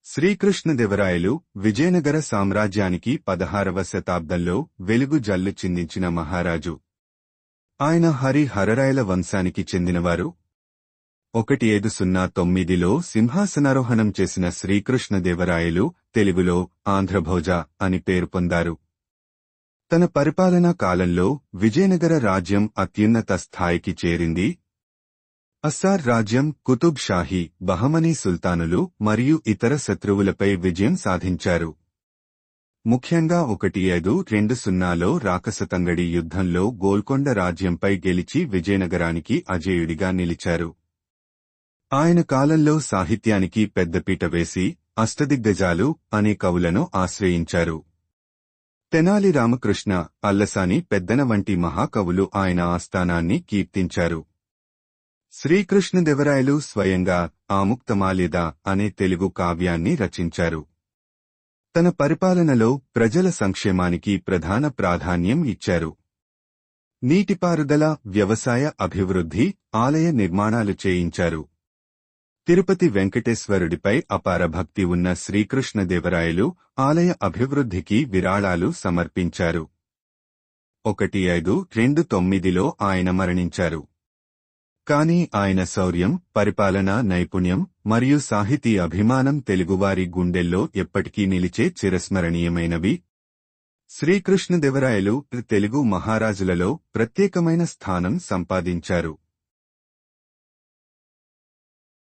శ్రీకృష్ణదేవరాయలు విజయనగర సామ్రాజ్యానికి 16వ శతాబ్దంలో వెలుగు జల్లు చిందించిన మహారాజు. ఆయన హరిహరరాయల వంశానికి చెందినవారు. 1509లో సింహాసనారోహణం చేసిన శ్రీకృష్ణదేవరాయలు తెలుగులో ఆంధ్రభోజ అని పేరు పొందారు. తన పరిపాలనా కాలంలో విజయనగర రాజ్యం అత్యున్నత స్థాయికి చేరింది. అస్సార్ రాజ్యం, కుతుబ్ షాహీ, బహమనీ సుల్తానులు మరియు ఇతర శత్రువులపై విజయం సాధించారు. ముఖ్యంగా 1520లో రాకసతంగడి యుద్ధంలో గోల్కొండ రాజ్యంపై గెలిచి విజయనగరానికి అజేయుడిగా నిలిచారు. ఆయన కాలంలో సాహిత్యానికి పెద్దపీట వేసి అష్టదిగ్గజాలు అనే కవులను ఆశ్రయించారు. తెనాలి రామకృష్ణ, అల్లసాని పెద్దన వంటి మహాకవులు ఆయన ఆస్థానాన్ని కీర్తించారు. శ్రీకృష్ణదేవరాయలు స్వయంగా ఆముక్తమాల్యద అనే తెలుగు కావ్యాన్ని రచించారు. తన పరిపాలనలో ప్రజల సంక్షేమానికి ప్రధాన ప్రాధాన్యం ఇచ్చారు. నీటిపారుదల, వ్యవసాయ అభివృద్ధి, ఆలయ నిర్మాణాలు చేయించారు. తిరుపతి వెంకటేశ్వరుడిపై అపార భక్తి ఉన్న శ్రీకృష్ణదేవరాయలు ఆలయ అభివృద్ధికి విరాళాలు సమర్పించారు. 1529లో ఆయన మరణించారు. కాని ఆయన శౌర్యం, పరిపాలనా నైపుణ్యం మరియు సాహితీ అభిమానం తెలుగువారి గుండెల్లో ఎప్పటికీ నిలిచే చిరస్మరణీయమైనవి. శ్రీకృష్ణదేవరాయలు తెలుగు మహారాజులలో ప్రత్యేకమైన స్థానం సంపాదించారు.